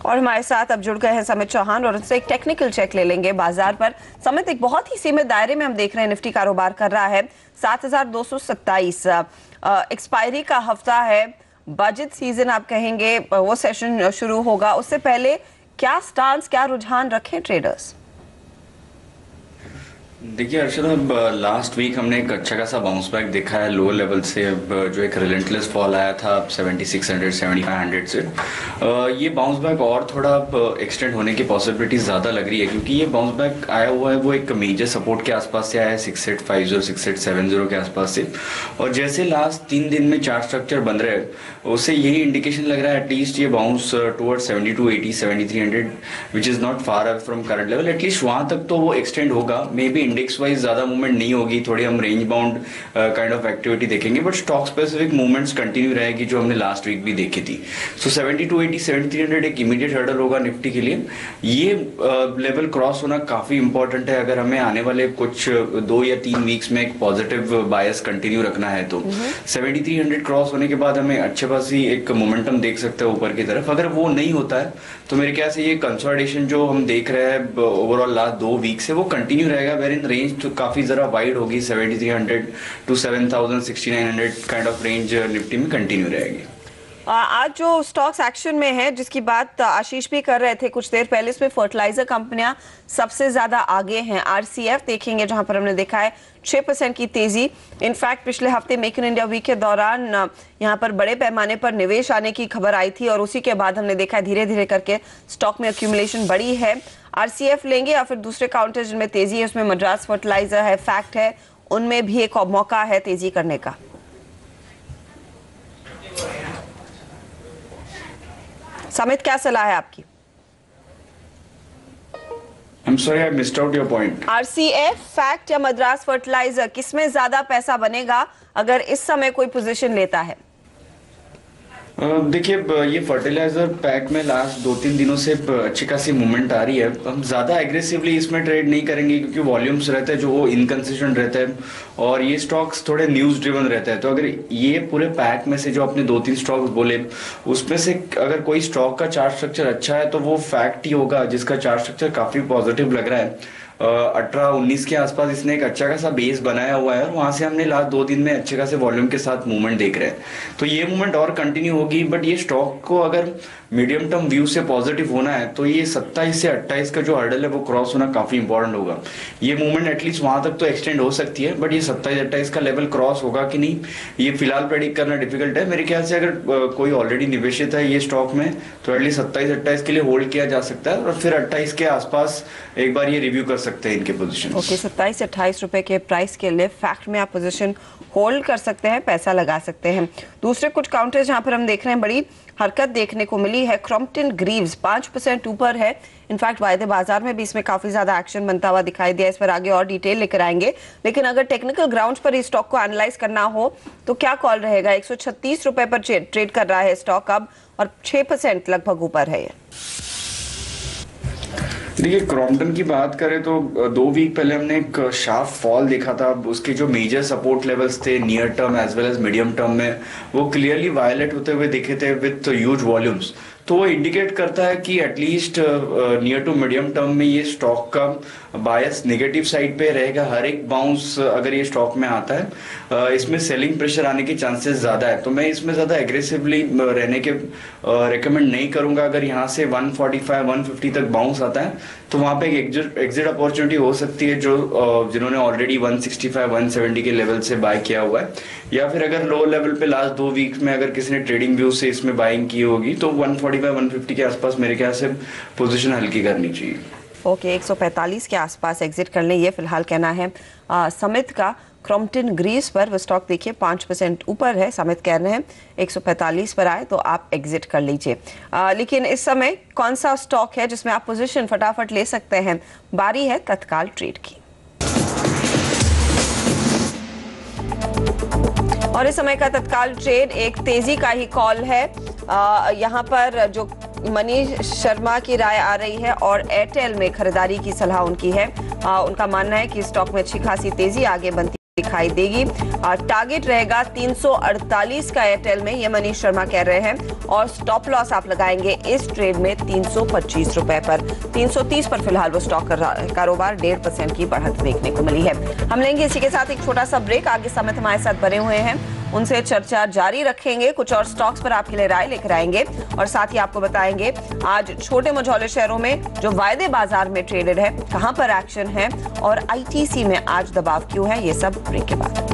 और हमारे साथ अब जुड़ गए हैं समित चौहान और उनसे एक टेक्निकल चेक ले लेंगे बाजार पर। समित, एक बहुत ही सीमित दायरे में हम देख रहे हैं निफ्टी कारोबार कर रहा है। 7227 एक्सपायरी का हफ्ता है, बजट सीजन आप कहेंगे, वो सेशन शुरू होगा, उससे पहले क्या स्टांस, क्या रुझान रखें ट्रेडर्स? देखिए अर्शद, अब लास्ट वीक हमने एक अच्छा खासा बाउंस बैक देखा है लो लेवल से। अब जो एक रिलेंटलेस फॉल आया था 7600 7500 से, ये बाउंस बैक और थोड़ा एक्सटेंड होने की पॉसिबिलिटी ज़्यादा लग रही है, क्योंकि ये बाउंस बैक आया हुआ है वो एक मेजर सपोर्ट के आसपास से आया है 6850 6870 के आसपास से। और जैसे लास्ट 3 दिन में चार्ट स्ट्रक्चर बन रहे हैं उससे यही इंडिकेशन लग रहा है एटलीस्ट ये bounce toward 7280 7300 which is not far away from current level, at least वहाँ तक तो वो एक्सटेंड होगा। मे बी इंडेक्स वाइज ज्यादा मूवमेंट नहीं होगी, थोड़ी हम range bound kind of activity देखेंगे, but stock specific movements continue रहेगी जो हमने लास्ट वीक भी देखी थी। सो 7280 7300 एक इमीडिएट हर्डल होगा निफ्टी के लिए। ये लेवल क्रॉस होना काफी इंपॉर्टेंट है अगर हमें आने वाले कुछ 2 या 3 वीक्स में एक पॉजिटिव बायस कंटिन्यू रखना है। तो 7300 क्रॉस होने के बाद हमें अच्छे खासी एक मोमेंटम देख सकते हैं ऊपर की तरफ। अगर वो नहीं होता है तो मेरे ख्याल से ये कंसोलिडेशन जो हम देख रहे हैं ओवरऑल लास्ट 2 वीक से वो कंटिन्यू रहेगा, वेर इन रेंज तो काफी जरा वाइड होगी, 7300 to 7000 6900 kind of range Nifty में कंटिन्यू रहेगी। आज जो स्टॉक्स एक्शन में है जिसकी बात आशीष भी कर रहे थे कुछ देर पहले, इसमें फर्टिलाइजर कंपनियां सबसे ज्यादा आगे हैं। आरसीएफ देखेंगे जहां पर हमने देखा है 6% की तेजी। इनफैक्ट पिछले हफ्ते मेक इन इंडिया वीक के दौरान यहां पर बड़े पैमाने पर निवेश आने की खबर आई थी और उसी के बाद हमने देखा है धीरे धीरे करके स्टॉक में एक्यूमुलेशन बढ़ी है। आरसीएफ लेंगे या फिर दूसरे काउंटर जिनमें तेजी है उसमें मद्रास फर्टिलाइजर है, फैक्ट है, उनमें भी एक मौका है तेजी करने का। समित, क्या सलाह है आपकी? I'm sorry, I missed out your point. RCF, fact या मद्रास फर्टिलाइजर, किसमें ज्यादा पैसा बनेगा अगर इस समय कोई पोजीशन लेता है? देखिए ये फर्टिलाइजर पैक में लास्ट 2-3 दिनों से अच्छी खासी मूवमेंट आ रही है। हम ज़्यादा एग्रेसिवली इसमें ट्रेड नहीं करेंगे क्योंकि वॉल्यूम्स रहते हैं जो वो इनकंसिस्टेंट रहते हैं और ये स्टॉक्स थोड़े न्यूज़ ड्रिवन रहते हैं। तो अगर ये पूरे पैक में से जो अपने 2-3 स्टॉक्स बोले उसमें से अगर कोई स्टॉक का चार्ट स्ट्रक्चर अच्छा है तो वो फैक्ट ही होगा जिसका चार्ट स्ट्रक्चर काफ़ी पॉजिटिव लग रहा है। 18-19 के आसपास इसने एक अच्छा खासा बेस बनाया हुआ है और वहां से हमने लास्ट 2 दिन में अच्छे खासे वॉल्यूम के साथ मूवमेंट देख रहे हैं। तो ये मूवमेंट और कंटिन्यू होगी, बट ये स्टॉक को अगर मीडियम टर्म व्यू से पॉजिटिव होना है तो ये 27 से 28 का जो हर्डल है वो क्रॉस होना काफी इंपॉर्टेंट होगा। ये मूवमेंट एटलीस्ट वहां तक तो एक्सटेंड हो सकती है, बट ये 27-28 का लेवल क्रॉस होगा कि नहीं ये फिलहाल प्रेडिक्ट करना डिफिकल्ट है। मेरे ख्याल से अगर कोई ऑलरेडी निवेशित है ये स्टॉक में तो एटलीस्ट 27-28 के लिए होल्ड किया जा सकता है और फिर 28 के आसपास एक बार ये रिव्यू कर सकते हैं इनके पोजीशन। ओके, 27 से 28 रुपए के प्राइस के लिए फैक्ट में आप पोजीशन होल्ड कर सकते हैं, पैसा लगा सकते हैं। दूसरे कुछ काउंटर्स जहां पर हम देख रहे हैं बड़ी हरकत देखने को मिली है। क्रॉम्पटन ग्रीव्स 5% ऊपर है। इनफैक्ट वायदे बाजार में भी इसमें काफी ज्यादा एक्शन बनता हुआ दिखाई दिया। इस पर आगे और डिटेल लेकर आएंगे, लेकिन अगर टेक्निकल ग्राउंड्स पर इस स्टॉक को एनालाइज करना हो तो क्या कॉल रहेगा? 136 रुपए पर ट्रेड कर रहा है स्टॉक अब और 6% लगभग ऊपर है ये। देखिए क्रॉम्पटन की बात करें तो 2 वीक पहले हमने एक शार्प फॉल देखा था। उसके जो मेजर सपोर्ट लेवल्स थे near term as well as medium term में वो क्लियरली वायलेट होते हुए दिखे थे विथ ह्यूज वॉल्यूम्स। तो वो इंडिकेट करता है कि at least near to medium term में ये स्टॉक का बायस नेगेटिव साइड पे रहेगा। हर एक बाउंस अगर ये स्टॉक में आता है इसमें सेलिंग प्रेशर आने के चांसेस ज्यादा है। तो मैं इसमें ज्यादा एग्रेसिवली रहने के रेकमेंड नहीं करूंगा। अगर यहाँ से 145 150 तक बाउंस आता है तो वहां पे एक एग्जिट अपॉर्चुनिटी हो सकती है जो जिन्होंने ऑलरेडी 165 170 के लेवल से बाय किया हुआ है, या फिर अगर लो लेवल पे लास्ट 2 वीक में अगर किसी ने ट्रेडिंग व्यू से इसमें बाइंग की होगी तो 145 150 के आसपास मेरे ख्याल से पोजीशन हल्की करनी चाहिए। ओके, 145 के आसपास एग्जिट कर लें, ये फिलहाल कहना है समित का। क्रॉम्पटन ग्रीव्स पर वो स्टॉक देखिए 5% ऊपर है। समित कह रहे हैं 145 पर आए तो आप एग्जिट कर लीजिए। लेकिन इस समय कौन सा स्टॉक है जिसमें आप पोजीशन फटाफट ले सकते हैं? बारी है तत्काल ट्रेड की। और इस समय का तत्काल ट्रेड एक तेजी का ही कॉल है। यहाँ पर जो मनीष शर्मा की राय आ रही है और एयरटेल में खरीदारी की सलाह उनकी है। उनका मानना है कि स्टॉक में अच्छी खासी तेजी आगे बनती दिखाई देगी। टारगेट रहेगा 348 का एयरटेल में, ये मनीष शर्मा कह रहे हैं, और स्टॉप लॉस आप लगाएंगे इस ट्रेड में 325 रुपए पर। 330 पर फिलहाल वो स्टॉक कर रहा है। कारोबार 1.5% की बढ़त देखने को मिली है। हम लेंगे इसी के साथ एक छोटा सा ब्रेक। आगे समित हमारे साथ बने हुए हैं, उनसे चर्चा जारी रखेंगे, कुछ और स्टॉक्स पर आपके लिए राय लेकर आएंगे और साथ ही आपको बताएंगे आज छोटे मझौले शहरों में जो वायदे बाजार में ट्रेडेड है कहां पर एक्शन है और आईटीसी में आज दबाव क्यों है, ये सब ब्रेक के बाद।